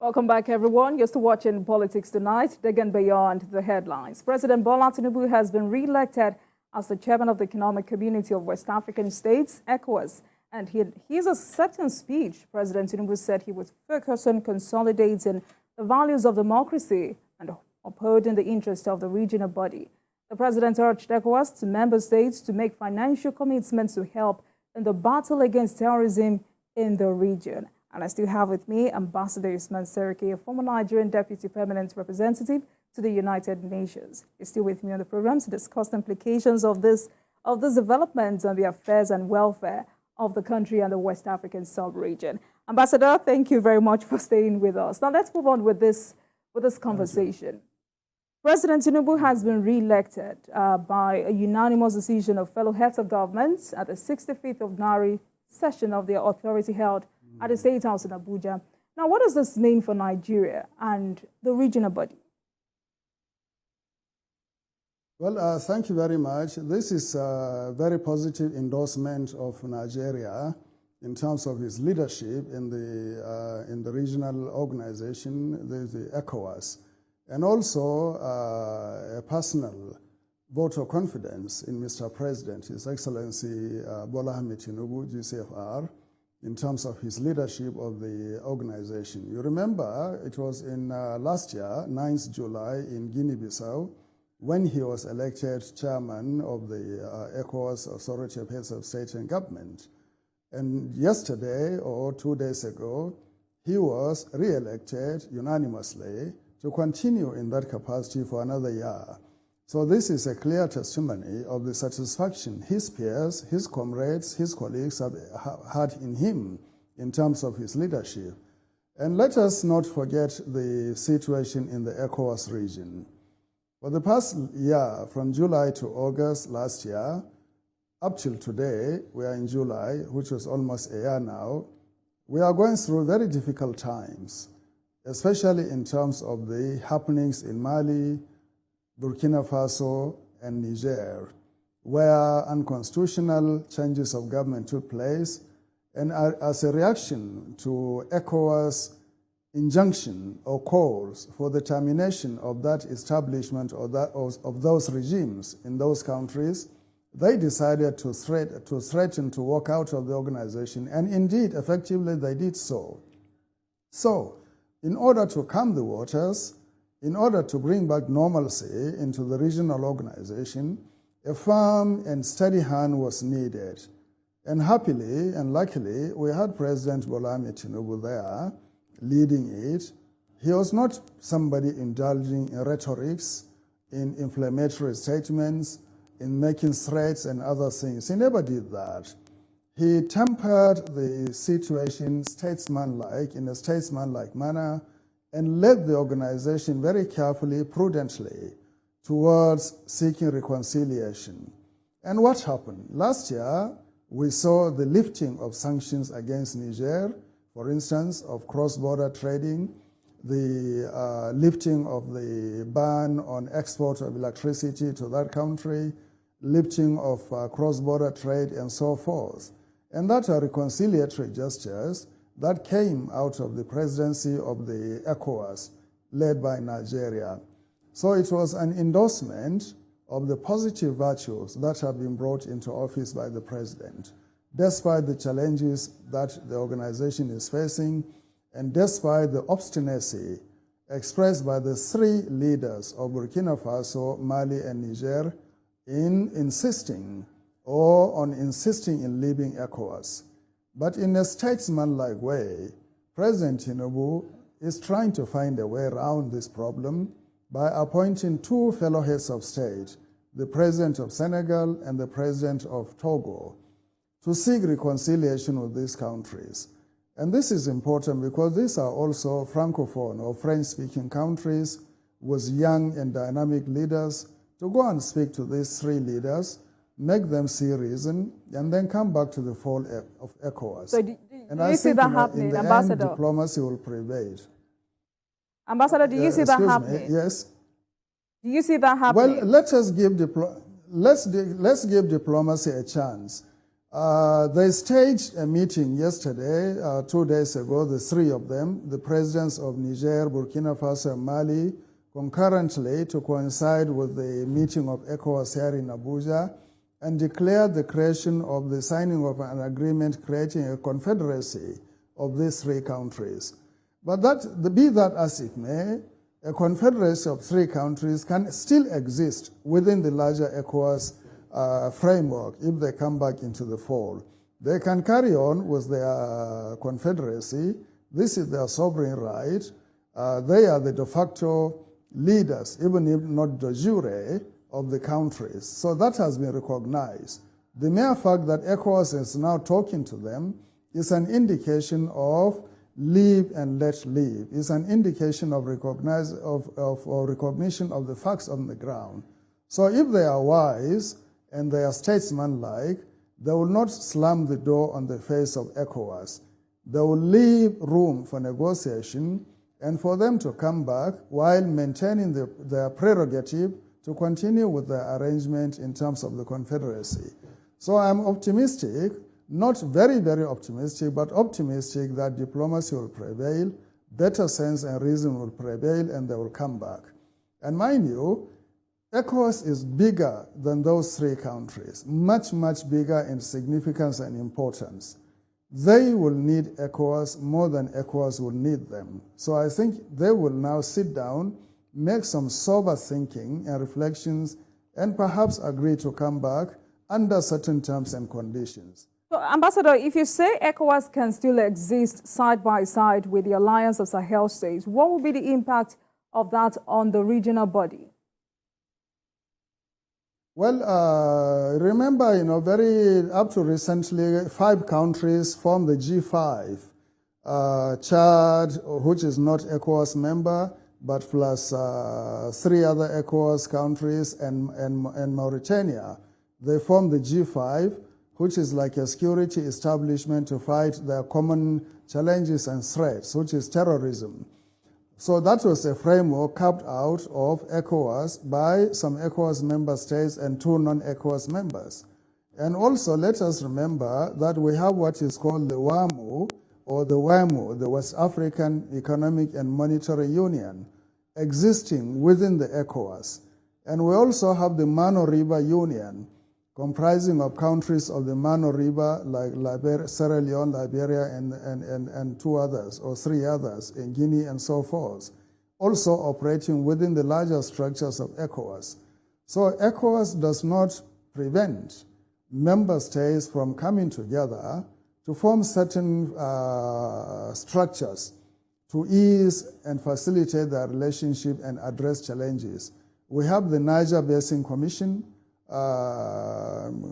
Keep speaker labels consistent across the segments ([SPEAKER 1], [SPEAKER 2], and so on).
[SPEAKER 1] Welcome back, everyone. You're still watching Politics Tonight, digging beyond the headlines. President Bola Tinubu has been re-elected as the chairman of the Economic Community of West African States, ECOWAS. And his acceptance speech, President Tinubu said he would focus on consolidating the values of democracy and upholding the interests of the regional body. The president urged ECOWAS to member states to make financial commitments to help in the battle against terrorism in the region. And I still have with me Ambassador Usman Seriki, a former Nigerian Deputy Permanent Representative to the United Nations. He's still with me on the program to discuss the implications of this development on the affairs and welfare of the country and the West African sub-region. Ambassador, thank you very much for staying with us. Now let's move on with this conversation. President Tinubu has been re-elected by a unanimous decision of fellow heads of government at the 65th ordinary session of the authority held at the State House in Abuja. Now, what does this mean for Nigeria and the regional body?
[SPEAKER 2] Well, thank you very much. This is a very positive endorsement of Nigeria in terms of his leadership in the regional organization, the ECOWAS, and also a personal vote of confidence in Mr. President, His Excellency Bola Ahmed Tinubu, GCFR, in terms of his leadership of the organization. You remember it was in last year, 9th July, in Guinea-Bissau, when he was elected chairman of the ECOWAS Authority of Heads of State and Government. And yesterday, or 2 days ago, he was re-elected unanimously to continue in that capacity for another year. So this is a clear testimony of the satisfaction his peers, his comrades, his colleagues have had in him in terms of his leadership. And let us not forget the situation in the ECOWAS region. For the past year, from July to August last year, up till today, we are in July, which was almost a year now, we are going through very difficult times, especially in terms of the happenings in Mali, Burkina Faso, and Niger, where unconstitutional changes of government took place, and as a reaction to ECOWAS' injunction or calls for the termination of that establishment or of those regimes in those countries, they decided to threaten to walk out of the organization, and indeed, effectively, they did so. So, in order to calm the waters, in order to bring back normalcy into the regional organization, a firm and steady hand was needed. And happily and luckily, we had President Bola Ahmed Tinubu there leading it. He was not somebody indulging in rhetorics, in inflammatory statements, in making threats and other things. He never did that. He tempered the situation in a statesmanlike manner, and led the organization very carefully, prudently, towards seeking reconciliation. And what happened? Last year, we saw the lifting of sanctions against Niger, for instance, of cross-border trading, the lifting of the ban on export of electricity to that country, lifting of cross-border trade, and so forth. And that are reconciliatory gestures that came out of the presidency of the ECOWAS, led by Nigeria. So it was an endorsement of the positive virtues that have been brought into office by the president, despite the challenges that the organization is facing, and despite the obstinacy expressed by the three leaders of Burkina Faso, Mali, and Niger in insisting in leaving ECOWAS. But in a statesman-like way, President Tinubu is trying to find a way around this problem by appointing two fellow heads of state, the President of Senegal and the President of Togo, to seek reconciliation with these countries. And this is important because these are also Francophone or French-speaking countries with young and dynamic leaders. To go and speak to these three leaders, make them see reason, and then come back to the fold of ECOWAS.
[SPEAKER 1] So do you see that happening, Ambassador?
[SPEAKER 2] End, diplomacy will prevail.
[SPEAKER 1] Ambassador, do you see that happening?
[SPEAKER 2] Yes.
[SPEAKER 1] Do you see that happening?
[SPEAKER 2] Well, let's give diplomacy a chance. They staged a meeting yesterday, 2 days ago, the three of them, the presidents of Niger, Burkina Faso, and Mali, concurrently to coincide with the meeting of ECOWAS here in Abuja, and declared the creation of the signing of an agreement creating a confederacy of these three countries. But be that as it may, a confederacy of three countries can still exist within the larger ECOWAS framework if they come back into the fold. They can carry on with their confederacy. This is their sovereign right. They are the de facto leaders, even if not de jure, of the countries. So that has been recognized. The mere fact that ECOWAS is now talking to them is an indication of live and let live. It's an indication of recognition of the facts on the ground. So if they are wise and they are statesmanlike, they will not slam the door on the face of ECOWAS. They will leave room for negotiation and for them to come back while maintaining their prerogative to continue with the arrangement in terms of the confederacy. So I'm optimistic, not very, very optimistic, but optimistic that diplomacy will prevail, better sense and reason will prevail, and they will come back. And mind you, ECOWAS is bigger than those three countries, much, much bigger in significance and importance. They will need ECOWAS more than ECOWAS will need them. So I think they will now sit down, make some sober thinking and reflections, and perhaps agree to come back under certain terms and conditions.
[SPEAKER 1] So, Ambassador, if you say ECOWAS can still exist side by side with the Alliance of Sahel states, what will be the impact of that on the regional body?
[SPEAKER 2] Well, remember, very up to recently, 5 countries formed the G5. Chad, which is not ECOWAS member, but plus 3 other ECOWAS countries and Mauritania. They formed the G5, which is like a security establishment to fight their common challenges and threats, which is terrorism. So that was a framework carved out of ECOWAS by some ECOWAS member states and 2 non-ECOWAS members. And also let us remember that we have what is called the WAMU, or the WAMU, the West African Economic and Monetary Union, existing within the ECOWAS. And we also have the Mano River Union, comprising of countries of the Mano River, like Liberia, Sierra Leone, Liberia, and 2 others, or 3 others, in Guinea and so forth, also operating within the larger structures of ECOWAS. So ECOWAS does not prevent member states from coming together to form certain structures to ease and facilitate their relationship and address challenges. We have the Niger Basin Commission,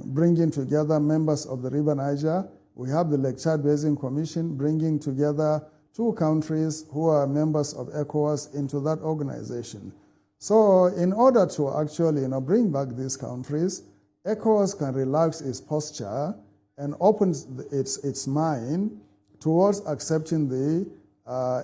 [SPEAKER 2] bringing together members of the River Niger. We have the Lake Chad Basin Commission bringing together 2 countries who are members of ECOWAS into that organization. So in order to actually bring back these countries, ECOWAS can relax its posture and open its mind towards accepting the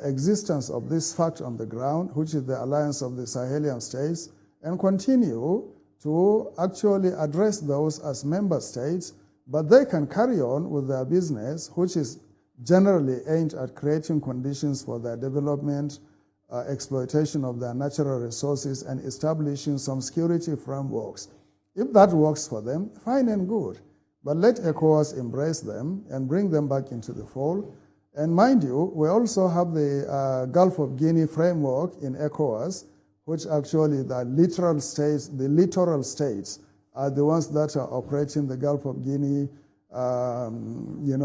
[SPEAKER 2] existence of this fact on the ground, which is the alliance of the Sahelian states, and continue to actually address those as member states, but they can carry on with their business, which is generally aimed at creating conditions for their development, exploitation of their natural resources, and establishing some security frameworks. If that works for them, fine and good. But let ECOWAS embrace them and bring them back into the fold. And mind you, we also have the Gulf of Guinea framework in ECOWAS, which actually the littoral states are the ones that are operating the Gulf of Guinea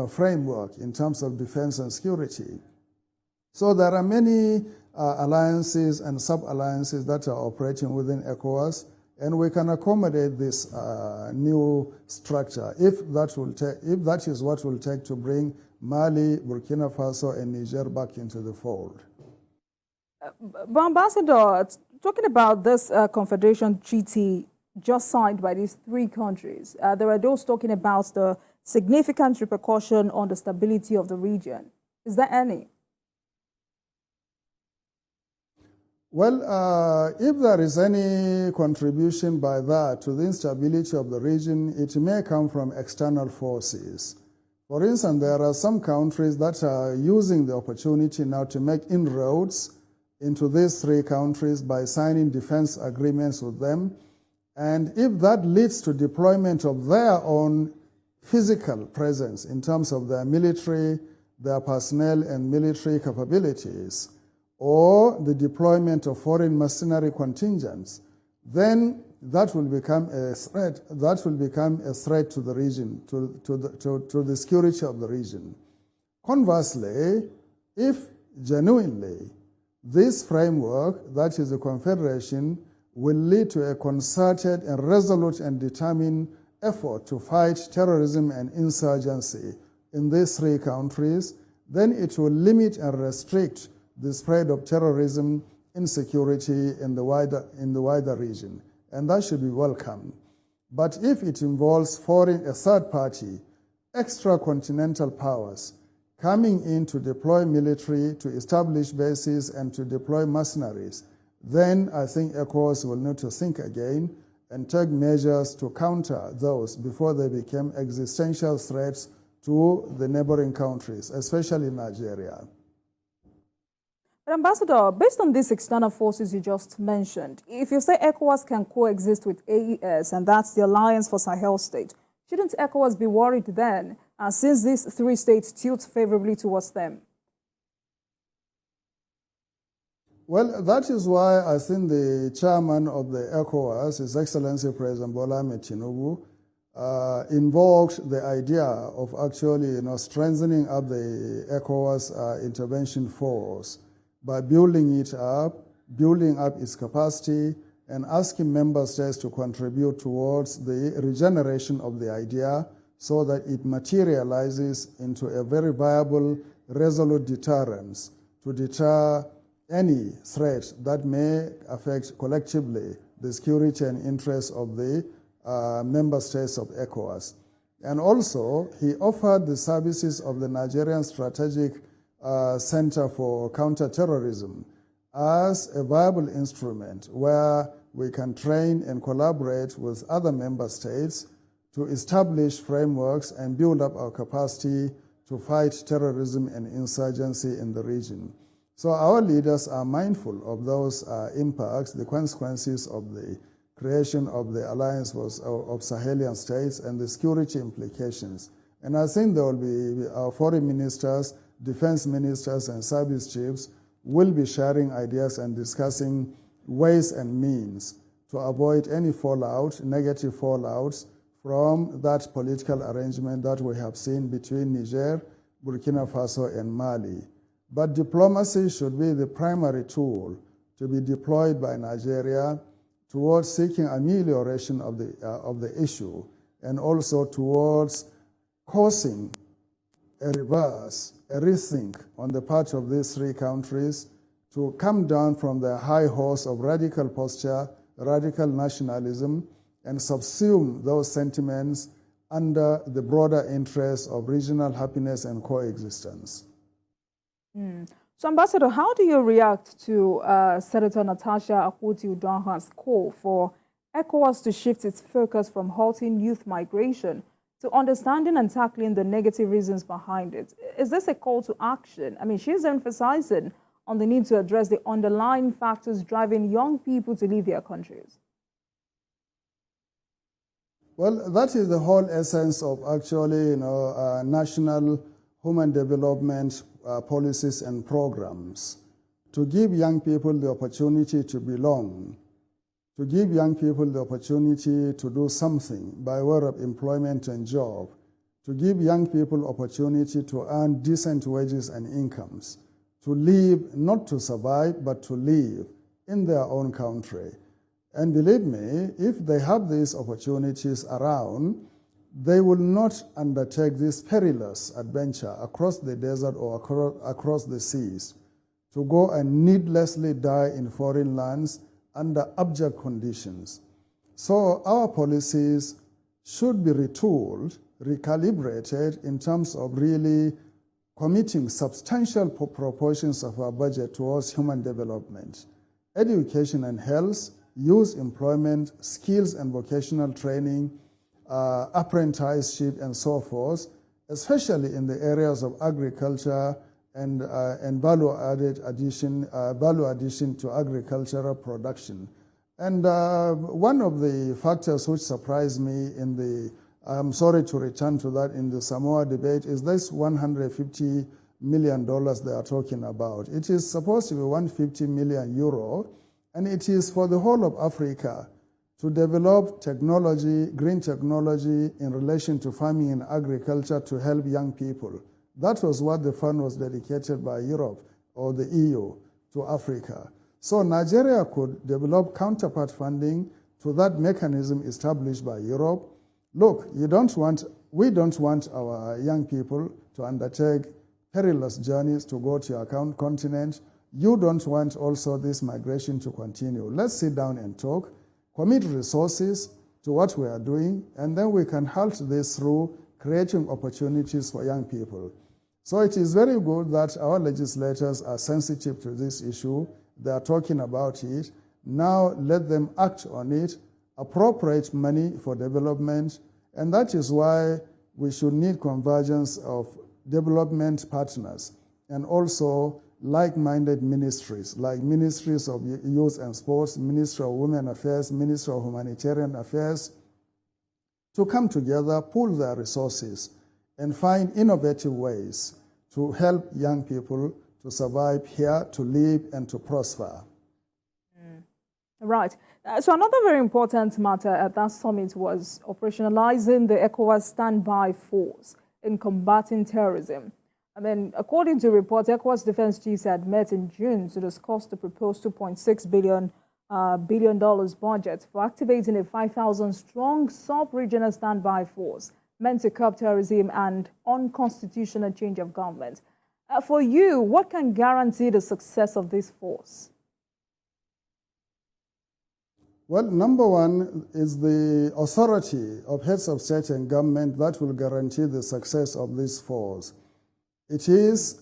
[SPEAKER 2] framework in terms of defense and security. So there are many alliances and sub-alliances that are operating within ECOWAS, and we can accommodate this new structure if that is what will take to bring Mali, Burkina Faso, and Niger back into the fold.
[SPEAKER 1] But Ambassador, talking about this Confederation treaty just signed by these 3 countries, there are those talking about the significant repercussion on the stability of the region. Is there any?
[SPEAKER 2] Well, if there is any contribution by that to the instability of the region, it may come from external forces. For instance, there are some countries that are using the opportunity now to make inroads into these three countries by signing defense agreements with them. And if that leads to deployment of their own physical presence in terms of their military, their personnel and military capabilities, or the deployment of foreign mercenary contingents, then that will become a threat. That will become a threat to the region, to the security of the region. Conversely, if genuinely this framework, that is the Confederation, will lead to a concerted and resolute and determined effort to fight terrorism and insurgency in these three countries, then it will limit and restrict the spread of terrorism, insecurity in the wider region, and that should be welcome. But if it involves a third party, extra-continental powers, coming in to deploy military, to establish bases, and to deploy mercenaries, then I think ECOWAS will need to think again and take measures to counter those before they become existential threats to the neighboring countries, especially Nigeria.
[SPEAKER 1] But Ambassador, based on these external forces you just mentioned, if you say ECOWAS can coexist with AES, and that's the Alliance for Sahel States, shouldn't ECOWAS be worried then, since these three states tilt favorably towards them?
[SPEAKER 2] Well, that is why I think the chairman of the ECOWAS, His Excellency President Bola Ahmed Tinubu, invoked the idea of actually strengthening up the ECOWAS intervention force by building it up, building up its capacity, and asking member states to contribute towards the regeneration of the idea so that it materializes into a very viable, resolute deterrence to deter any threat that may affect collectively the security and interests of the member states of ECOWAS. And also, he offered the services of the Nigerian Strategic Center for Counterterrorism as a viable instrument where we can train and collaborate with other member states to establish frameworks and build up our capacity to fight terrorism and insurgency in the region. So our leaders are mindful of those impacts, the consequences of the creation of the Alliance of Sahelian States and the security implications. And I think there will be our foreign ministers, defense ministers, and service chiefs will be sharing ideas and discussing ways and means to avoid any fallout, negative fallouts from that political arrangement that we have seen between Niger, Burkina Faso, and Mali. But diplomacy should be the primary tool to be deployed by Nigeria towards seeking amelioration of the issue, and also towards causing a reverse, a rethink on the part of these three countries to come down from their high horse of radical posture, radical nationalism, and subsume those sentiments under the broader interests of regional happiness and coexistence.
[SPEAKER 1] So, Ambassador, how do you react to Senator Natasha Akpoti-Uduaghan's call for ECOWAS to shift its focus from halting youth migration to understanding and tackling the negative reasons behind it? Is this a call to action? I mean, she's emphasizing on the need to address the underlying factors driving young people to leave their countries.
[SPEAKER 2] Well, that is the whole essence of actually, national human development policies and programs, to give young people the opportunity to belong, to give young people the opportunity to do something by way of employment and job, to give young people opportunity to earn decent wages and incomes, to live, not to survive, but to live in their own country. And believe me, if they have these opportunities around, they will not undertake this perilous adventure across the desert or across the seas to go and needlessly die in foreign lands under abject conditions. So our policies should be retooled, recalibrated in terms of really committing substantial proportions of our budget towards human development. education and health, youth employment, skills and vocational training, apprenticeship, and so forth, especially in the areas of agriculture and value addition to agricultural production. And one of the factors which surprised me in the, I'm sorry to return to that, in the Samoa debate is this $150 million they are talking about. It is supposed to be 150 million euro, and it is for the whole of Africa to develop technology, green technology in relation to farming and agriculture to help young people. That was what the fund was dedicated by Europe or the EU to Africa. So Nigeria could develop counterpart funding to that mechanism established by Europe. Look, we don't want our young people to undertake perilous journeys to go to your continent. You don't want also this migration to continue. Let's sit down and talk, commit resources to what we are doing, and then we can halt this through creating opportunities for young people. So it is very good that our legislators are sensitive to this issue. They are talking about it. Now let them act on it, appropriate money for development, and that is why we should need convergence of development partners and also like-minded ministries, like ministries of youth and sports, Ministry of Women Affairs, Ministry of Humanitarian Affairs, to come together, pool their resources, and find innovative ways to help young people to survive here, to live, and to prosper.
[SPEAKER 1] Right. So another very important matter at that summit was operationalizing the ECOWAS standby force in combating terrorism. I mean, according to reports, ECOWAS defense chiefs had met in June to discuss the proposed $2.6 billion budget for activating a 5,000-strong sub-regional standby force meant to curb terrorism and unconstitutional change of government. For you, what can guarantee the success of this force?
[SPEAKER 2] Well, number one is the authority of heads of state and government that will guarantee the success of this force. It is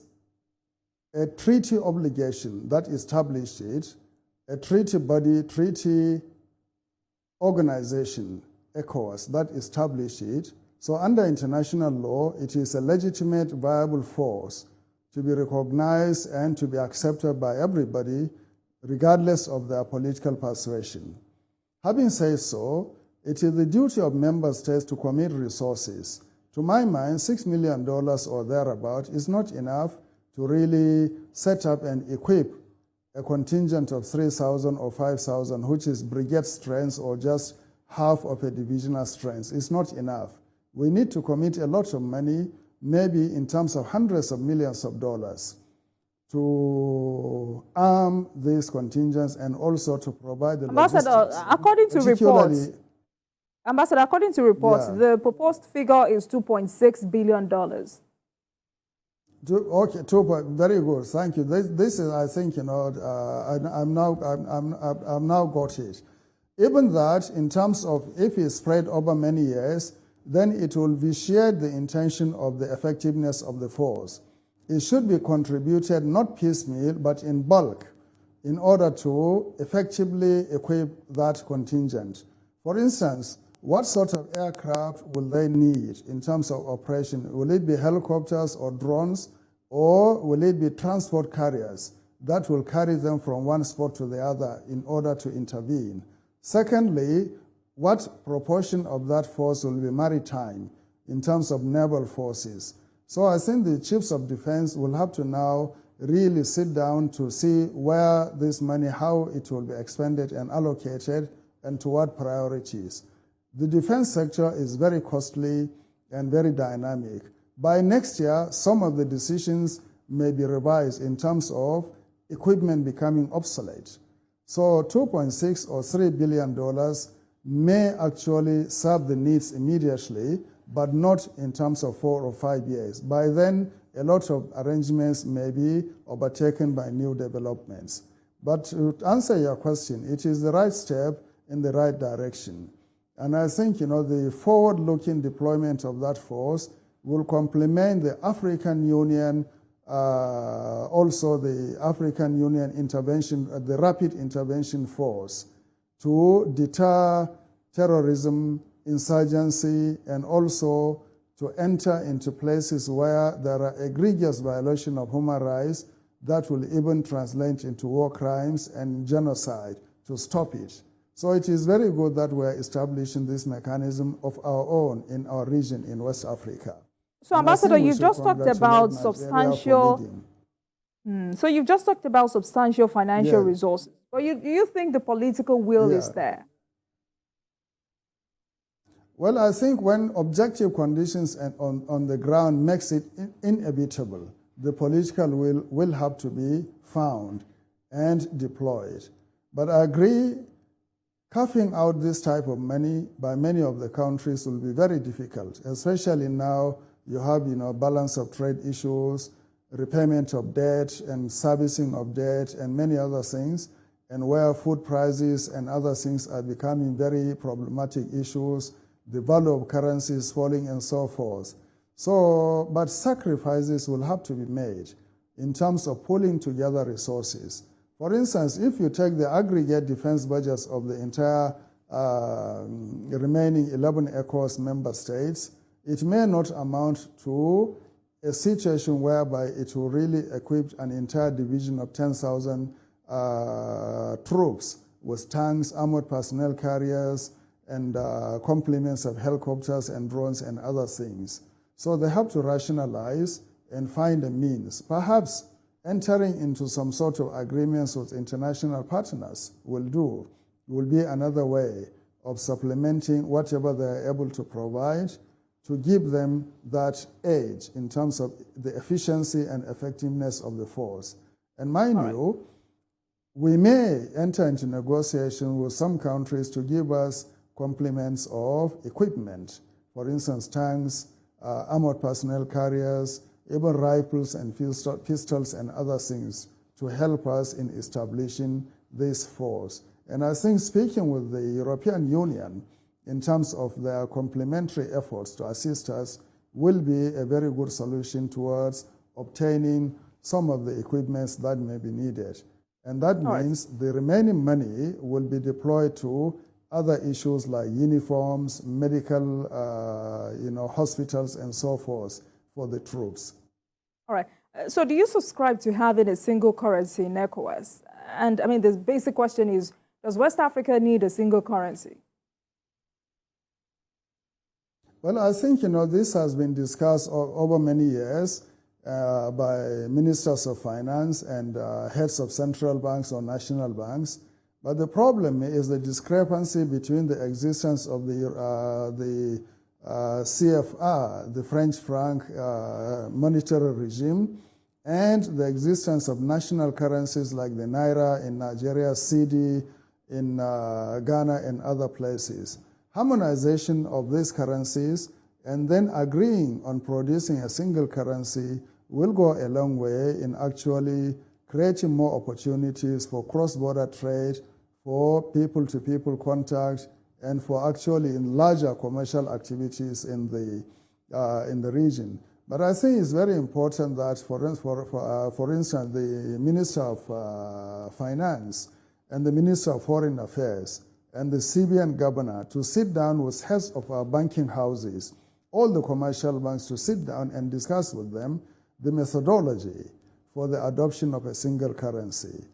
[SPEAKER 2] a treaty obligation that established it, a treaty body, treaty organization, ECOWAS, that established it. So under international law, it is a legitimate, viable force to be recognized and to be accepted by everybody, regardless of their political persuasion. Having said so, it is the duty of member states to commit resources. To my mind, $6 million or thereabout is not enough to really set up and equip a contingent of 3,000 or 5,000, which is brigade strength or just half of a divisional strength. It's not enough. We need to commit a lot of money, maybe in terms of hundreds of millions of dollars, to arm these contingents and also to provide the logistics.
[SPEAKER 1] According to reports, Ambassador, according to reports, the proposed figure is $2.6 billion.
[SPEAKER 2] Okay, very good. Thank you. This is, I think, I'm now got it. Even that, in terms of if it's spread over many years, then it will vitiate the intention of the effectiveness of the force. It should be contributed not piecemeal, but in bulk, in order to effectively equip that contingent. For instance, what sort of aircraft will they need in terms of operation? Will it be helicopters or drones, or will it be transport carriers that will carry them from one spot to the other in order to intervene? Secondly, what proportion of that force will be maritime in terms of naval forces? So I think the chiefs of defense will have to now really sit down to see where this money, how it will be expended and allocated, and to what priorities. The defense sector is very costly and very dynamic. By next year, some of the decisions may be revised in terms of equipment becoming obsolete. So $2.6 or $3 billion may actually serve the needs immediately, but not in terms of 4 or 5 years. By then, a lot of arrangements may be overtaken by new developments. But to answer your question, it is the right step in the right direction. And I think, the forward-looking deployment of that force will complement the African Union also the African Union intervention, the Rapid Intervention Force, to deter terrorism, insurgency, and also to enter into places where there are egregious violations of human rights that will even translate into war crimes and genocide, to stop it. So it is very good that we are establishing this mechanism of our own in our region in West Africa.
[SPEAKER 1] So, Ambassador, you just talked about substantial. So you've just talked about substantial financial resources. But do you think the political will is there?
[SPEAKER 2] Well, I think when objective conditions on the ground makes it inevitable, the political will have to be found and deployed. But I agree, carving out this type of money by many of the countries will be very difficult, especially now you have, balance of trade issues, repayment of debt and servicing of debt and many other things, and where food prices and other things are becoming very problematic issues, the value of currencies falling and so forth. So, but sacrifices will have to be made in terms of pulling together resources. For instance, if you take the aggregate defense budgets of the entire remaining 11 ECOWAS member states, it may not amount to a situation whereby it will really equip an entire division of 10,000 troops with tanks, armored personnel carriers, and complements of helicopters and drones and other things. So they have to rationalize and find a means. Perhaps entering into some sort of agreements with international partners will be another way of supplementing whatever they're able to provide to give them that edge in terms of the efficiency and effectiveness of the force. And mind you, we may enter into negotiation with some countries to give us complements of equipment, for instance, tanks, armored personnel carriers, even rifles and pistols and other things to help us in establishing this force. And I think speaking with the European Union in terms of their complementary efforts to assist us will be a very good solution towards obtaining some of the equipments that may be needed. And that means the remaining money will be deployed to other issues like uniforms, medical, hospitals, and so forth for the troops.
[SPEAKER 1] All right. So do you subscribe to having a single currency in ECOWAS? And I mean, the basic question is, does West Africa need a single currency?
[SPEAKER 2] Well, I think, this has been discussed over many years by ministers of finance and heads of central banks or national banks. But the problem is the discrepancy between the existence of the CFR, the French franc monetary regime, and the existence of national currencies like the Naira in Nigeria, Cedi in Ghana and other places. Harmonization of these currencies and then agreeing on producing a single currency will go a long way in actually creating more opportunities for cross-border trade, for people-to-people contact, and for actually in larger commercial activities in the region. But I think it's very important that, for instance, the Minister of Finance and the Minister of Foreign Affairs and the CBN governor to sit down with heads of our banking houses, all the commercial banks, to sit down and discuss with them the methodology for the adoption of a single currency.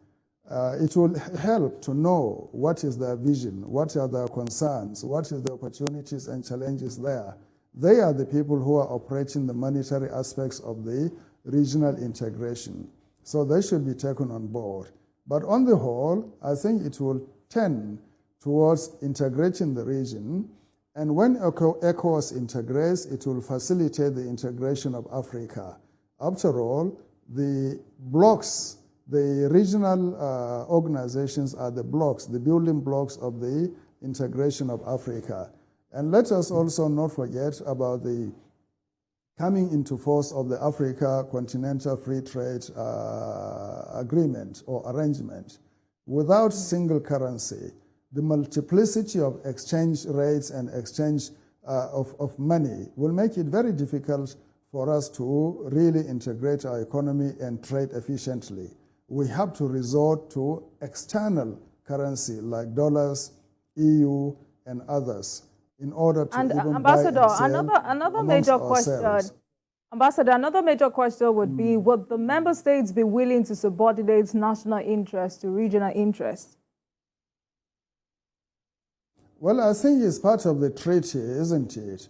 [SPEAKER 2] It will help to know what is their vision, what are their concerns, what are the opportunities and challenges there. They are the people who are operating the monetary aspects of the regional integration. So they should be taken on board. But on the whole, I think it will tend towards integrating the region. And when ECOWAS integrates, it will facilitate the integration of Africa. After all, the blocks, the regional organizations are the blocks, the building blocks of the integration of Africa. And let us also not forget about the coming into force of the Africa Continental Free Trade Agreement or arrangement. Without single currency, the multiplicity of exchange rates and exchange of money will make it very difficult for us to really integrate our economy and trade efficiently. We have to resort to external currency like dollars, EU, and others in order to even
[SPEAKER 1] Ambassador,
[SPEAKER 2] buy and sell
[SPEAKER 1] another major
[SPEAKER 2] ourselves.
[SPEAKER 1] question. Ambassador, another major question would be, would the member states be willing to subordinate national interest to regional interest?
[SPEAKER 2] Well, I think it's part of the treaty, isn't it?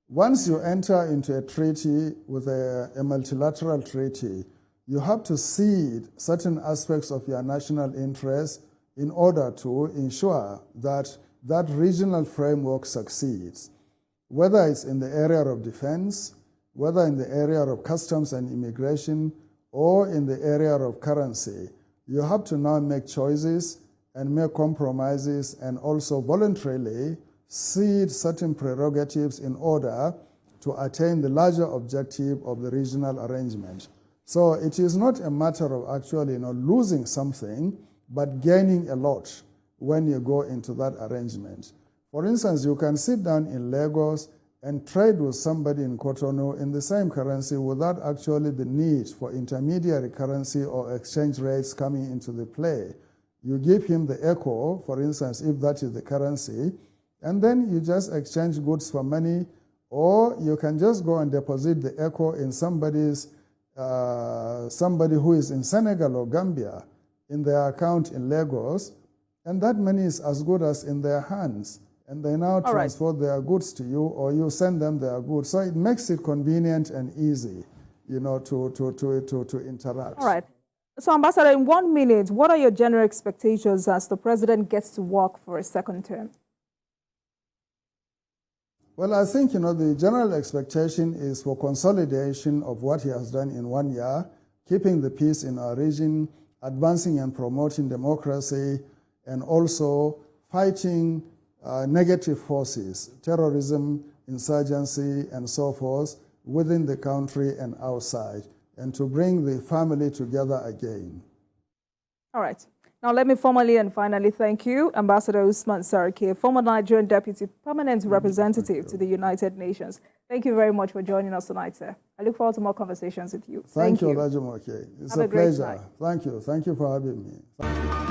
[SPEAKER 2] Once you enter into a treaty with a multilateral treaty, you have to cede certain aspects of your national interest in order to ensure that that regional framework succeeds. Whether it's in the area of defense, whether in the area of customs and immigration, or in the area of currency, you have to now make choices and make compromises and also voluntarily cede certain prerogatives in order to attain the larger objective of the regional arrangement. So it is not a matter of actually losing something, but gaining a lot when you go into that arrangement. For instance, you can sit down in Lagos and trade with somebody in Cotonou in the same currency without actually the need for intermediary currency or exchange rates coming into the play. You give him the ECO, for instance, if that is the currency, and then you just exchange goods for money, or you can just go and deposit the ECO in somebody who is in Senegal or Gambia in their account in Lagos, and that money is as good as in their hands. And they now transfer their goods to you, or you send them their goods. So it makes it convenient and easy, to interact.
[SPEAKER 1] All right. So, Ambassador, in 1 minute, what are your general expectations as the president gets to work for a second term?
[SPEAKER 2] Well, I think, the general expectation is for consolidation of what he has done in 1 year, keeping the peace in our region, advancing and promoting democracy, and also fighting negative forces, terrorism, insurgency, and so forth, within the country and outside, and to bring the family together again.
[SPEAKER 1] All right. Now, let me formally and finally thank you, Ambassador Usman Saraki, former Nigerian Deputy Permanent Representative to the United Nations. Thank you very much for joining us tonight, sir. I look forward to more conversations with you.
[SPEAKER 2] Thank you, Olajumoke. It's a pleasure. Thank you. Thank you for having me. Thank you.